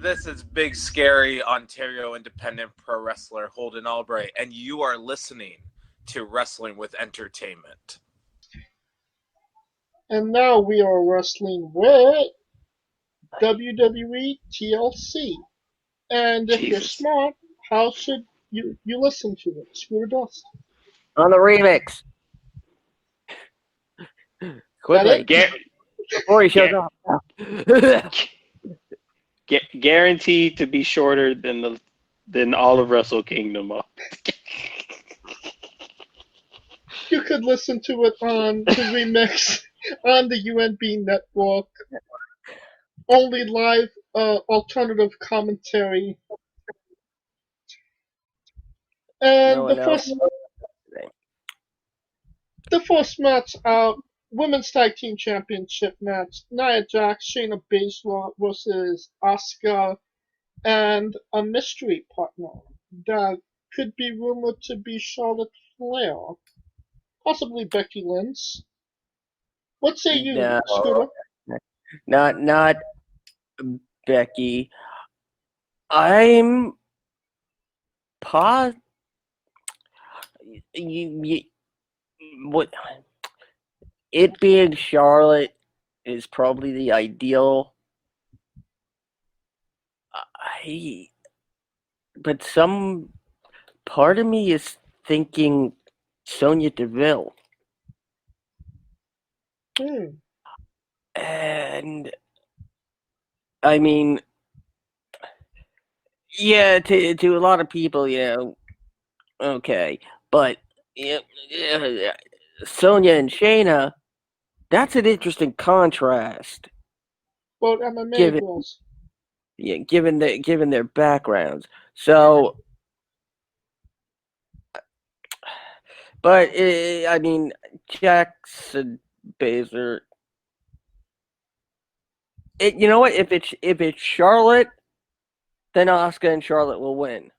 This is big, scary Ontario independent pro wrestler Holden Albright, and you are listening to Wrestling with Entertainment. And now we are wrestling with WWE TLC. And if you're smart, how should you listen to it? Screw Dust. On the remix. Quickly. Before he shows up. Guaranteed to be shorter than all of Wrestle Kingdom. You could listen to it on the remix on the UNB network. Only live alternative commentary. And the first match, Women's Tag Team Championship match, Nia Jax, Shayna Baszler versus Asuka and a mystery partner that could be rumored to be Charlotte Flair, possibly Becky Lynch. What say you, Scooter? Not Becky. I'm what it being Charlotte is probably the ideal. But some part of me is thinking Sonya Deville. And I mean, yeah, to a lot of people, okay, but Sonya and Shayna, that's an interesting contrast. Both MMA girls. Yeah, given their backgrounds. So, but I mean, Jackson Baszler. You know what? If it's Charlotte, then Asuka and Charlotte will win.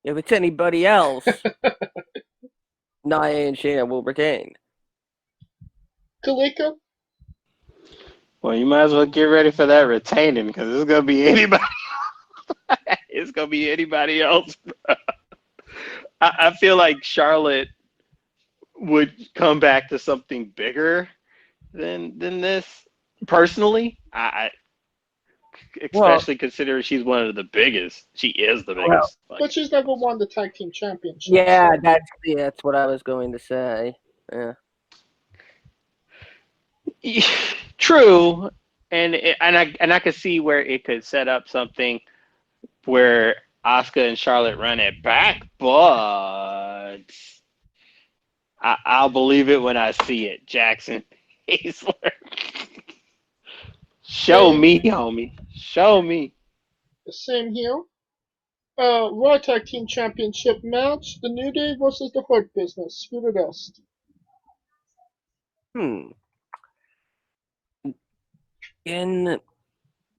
If it's anybody else, Nia and Shayna will retain. Kalika? Well, you might as well get ready for that retaining because it's gonna be anybody. It's gonna be anybody else. I feel like Charlotte would come back to something bigger than this. Personally, especially considering she's one of the biggest. She is the biggest. But she's never won the tag team championship. Yeah, that's what I was going to say. Yeah. True, and I could see where it could set up something where Asuka and Charlotte run it back, but I'll believe it when I see it. Jackson Baszler. Show me, homie. Show me. The same here. Raw Tag Team Championship match, The New Day versus The Hurt Business. Scooter Dust. In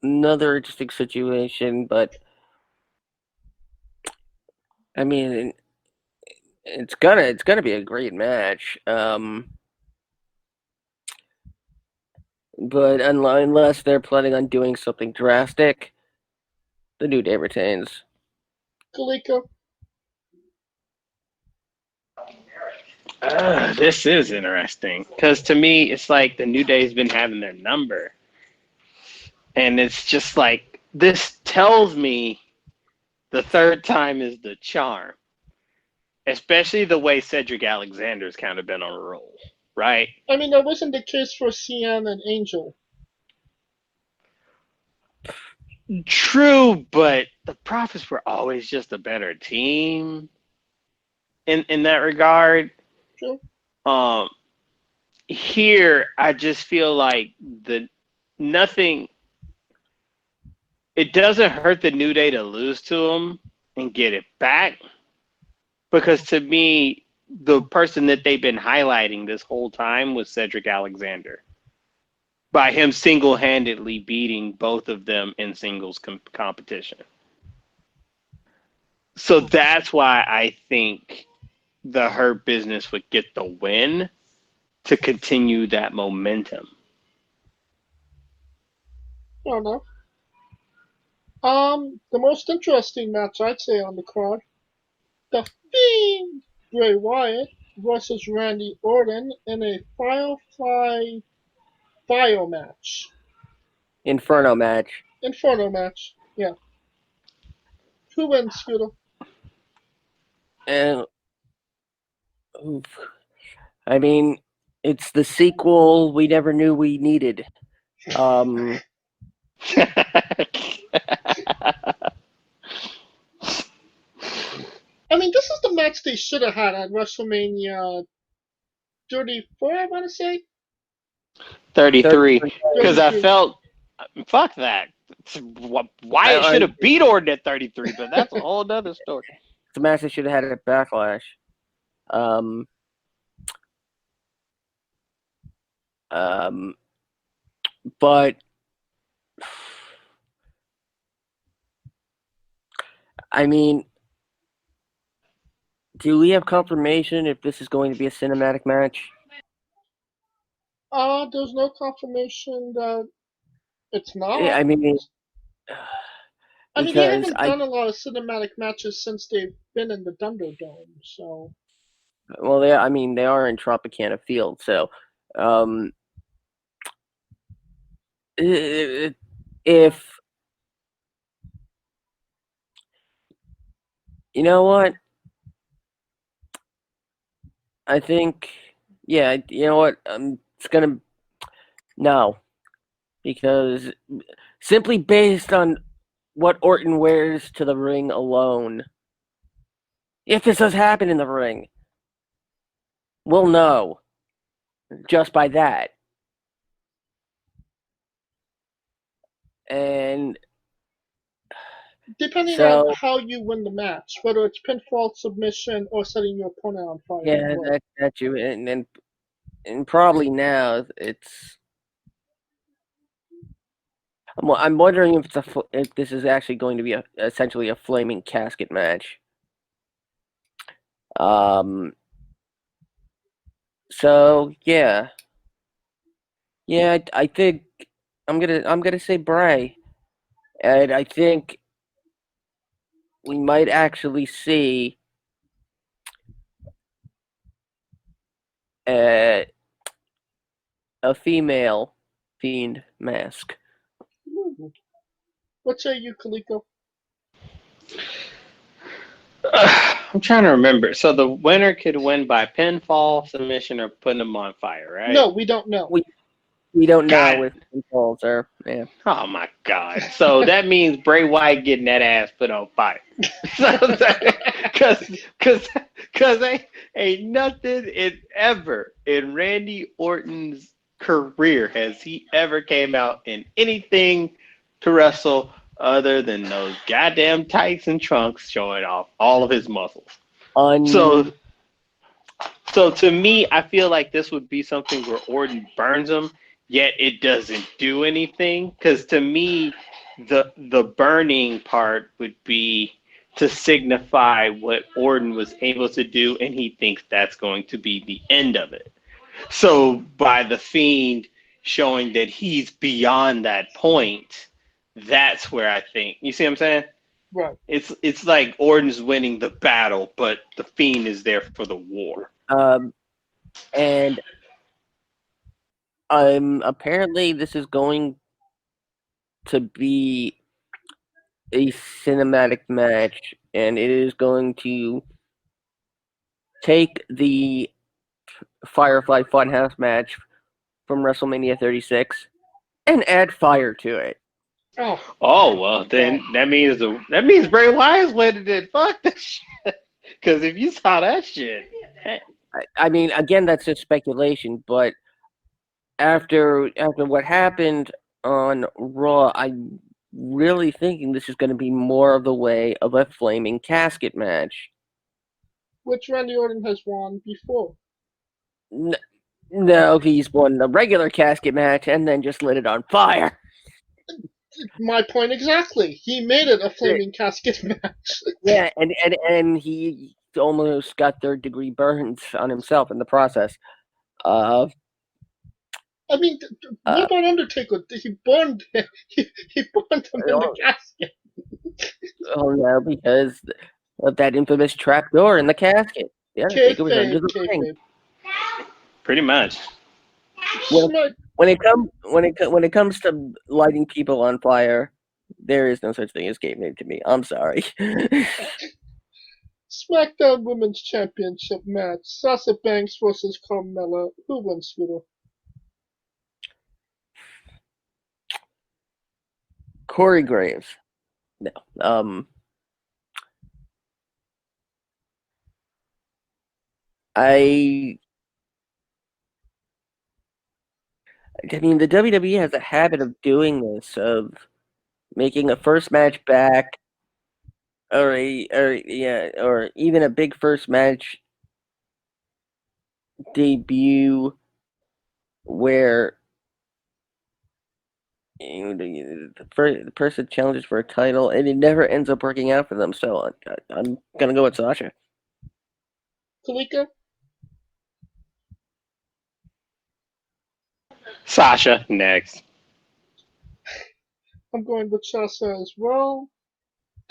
another interesting situation, but I mean, it's gonna be a great match. But unless they're planning on doing something drastic, the New Day retains. Kalika? This is interesting because to me, it's like the New Day's been having their number. And it's just like, this tells me the third time is the charm. Especially the way Cedric Alexander's kind of been on a roll, right? I mean, that wasn't the case for Cien and Angel. True, but the Profits were always just a better team in that regard. True. Here, I just feel like it doesn't hurt the New Day to lose to them and get it back. Because to me, the person that they've been highlighting this whole time was Cedric Alexander. By him single-handedly beating both of them in singles competition. So that's why I think the Hurt Business would get the win to continue that momentum. Fair enough. The most interesting match I'd say on the card, The Fiend Bray Wyatt versus Randy Orton in a Firefly Fire match. Inferno match. Inferno match. Yeah. Who wins, Scooter? And oof. I mean, it's the sequel we never knew we needed. I mean, this is the match they should have had at WrestleMania 34, I want to say. 33. Because I 33. felt, fuck that. Wyatt should have beat Orton at 33, but that's a whole other story. The match they should have had at Backlash. But I mean, do we have confirmation if this is going to be a cinematic match? There's no confirmation that it's not. I mean, they because haven't done a lot of cinematic matches since they've been in the Thunderdome, so. Well, they are in Tropicana Field, so if you know what, I think, yeah, you know what, it's gonna no, because simply based on what Orton wears to the ring alone, if this does happen in the ring, we'll know just by that. And depending on how you win the match, whether it's pinfall, submission, or setting your opponent on fire. Yeah, that's you. And probably now it's. I'm wondering if this is actually going to be essentially a flaming casket match. So yeah, I think I'm gonna say Bray, and I think we might actually see a female Fiend mask. What say you, Kaliko? I'm trying to remember. So the winner could win by pinfall, submission, or putting them on fire, right? No, we don't know. We don't know if pinfalls are. Yeah. Oh my God! So that means Bray Wyatt getting that ass put on fire. Because ain't nothing ever in Randy Orton's career has he ever came out in anything to wrestle other than those goddamn tights and trunks showing off all of his muscles. So to me, I feel like this would be something where Orton burns him, yet it doesn't do anything. Because to me, the burning part would be to signify what Orton was able to do, and he thinks that's going to be the end of it. So by the Fiend showing that he's beyond that point, that's where I think, you see what I'm saying? Right. It's like Orton's winning the battle, but the Fiend is there for the war. And apparently this is going to be a cinematic match, and it is going to take the Firefly Funhouse match from WrestleMania 36 and add fire to it. Oh well, then that means Bray Wyatt's winning it. Fuck this shit. Because if you saw that shit, I mean, again, that's just speculation. But after what happened on Raw, I'm really thinking this is going to be more of the way of a flaming casket match, which Randy Orton has won before. No, he's won the regular casket match and then just lit it on fire. My point exactly. He made it a flaming casket match. Yeah, and he almost got third-degree burns on himself in the process. I mean, what about Undertaker? He burned him in the casket. Oh no, because of that infamous trapdoor in the casket. The Undertaker was under the ring. Kayfabe. Pretty much. Well, Smack, when it comes to lighting people on fire, there is no such thing as kayfabe to me. I'm sorry. SmackDown Women's Championship match. Sasha Banks versus Carmella. Who wins, Scooter? Corey Graves. No. I mean, the WWE has a habit of doing this, of making a first match back, or even a big first match debut where the person challenges for a title and it never ends up working out for them. So I'm gonna go with Sasha. Kalika? Sasha next. I'm going with Sasha as well.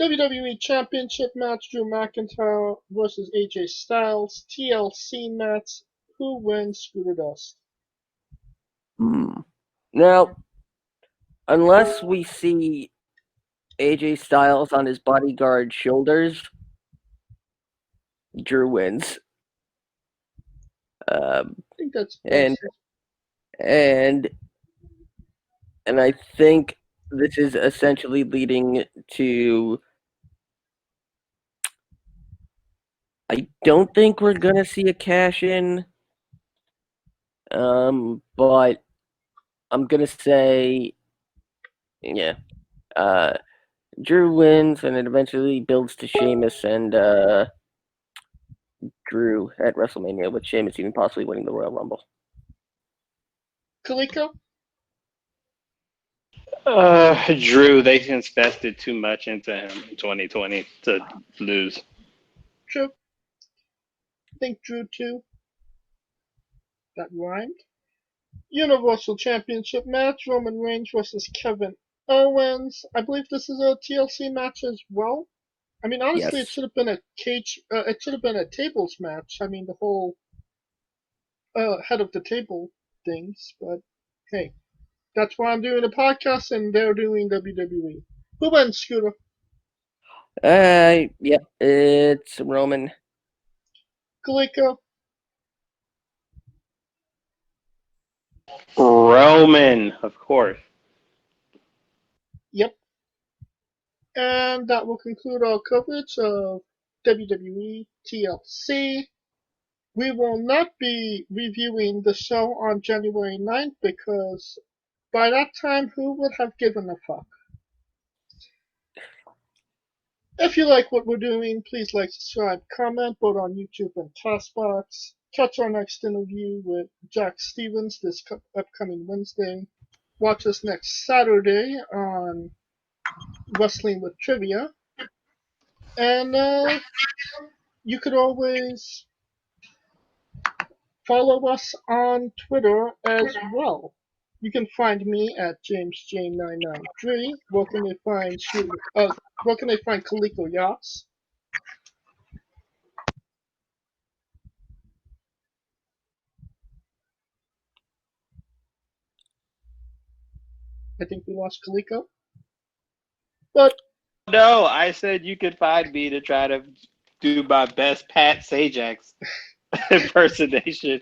WWE Championship match. Drew McIntyre versus AJ Styles. TLC match. Who wins, Scooter Dust? Now, unless we see AJ Styles on his bodyguard's shoulders, Drew wins. I think that's and I think this is essentially leading to. I don't think we're gonna see a cash in, but I'm gonna say, yeah, Drew wins, and it eventually builds to Sheamus and Drew at WrestleMania, with Sheamus even possibly winning the Royal Rumble. Kalika? Drew, they invested too much into him in 2020 to lose. True. I think Drew too. That rhymed. Universal Championship match. Roman Reigns versus Kevin Owens. I believe this is a TLC match as well. I mean, honestly, Yes. it should have been a cage. It should have been a tables match. I mean, the whole head of the table things. But hey, that's why I'm doing a podcast and they're doing WWE. Who wins, Scooter? Yeah, it's Roman. Kalika? Roman, of course. Yep. And that will conclude our coverage of WWE TLC. We will not be reviewing the show on January 9th because by that time, who would have given a fuck? If you like what we're doing, please like, subscribe, comment, both on YouTube and Castbox. Catch our next interview with Jack Stevens this upcoming Wednesday. Watch us next Saturday on Wrestling with Trivia. And you could always follow us on Twitter as well. You can find me at JamesJ993. Where can they find Kaliko Yachts? I think we lost Kaliko. But No, I said you could find me to try to do my best Pat Sajak's impersonation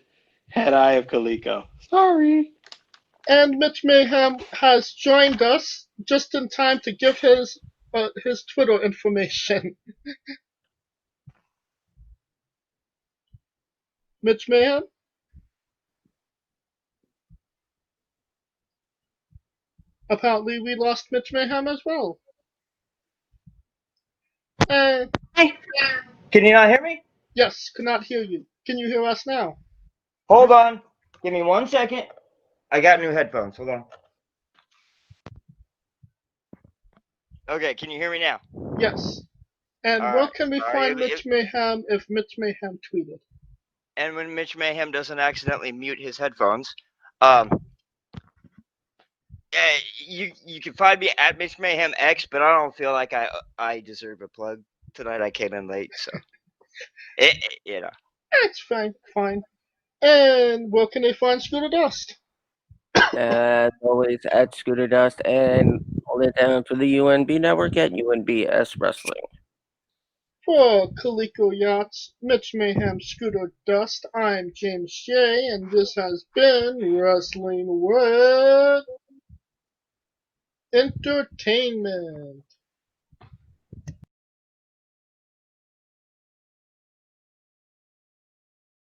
had I of Kaliko. Sorry. and Mitch Mayhem has joined us just in time to give his Twitter information. Mitch Mayhem? Apparently we lost Mitch Mayhem as well. Hey, can you not hear me? Yes, could not hear you. Can you hear us now? Hold on. Give me 1 second. I got new headphones. Hold on. Okay, can you hear me now? Yes. And All where right. can we All right, find Mitch Mayhem if Mitch Mayhem tweeted? And when Mitch Mayhem doesn't accidentally mute his headphones, You can find me at Mitch Mayhem X, but I don't feel like I deserve a plug tonight. I came in late, so you know. That's fine. And where can they find Scooter Dust? As always, at Scooter Dust, and hold it down for the UNB network at UNBS Wrestling. For Coleco Yachts, Mitch Mayhem, Scooter Dust, I'm James J, and this has been Wrestling with Entertainment.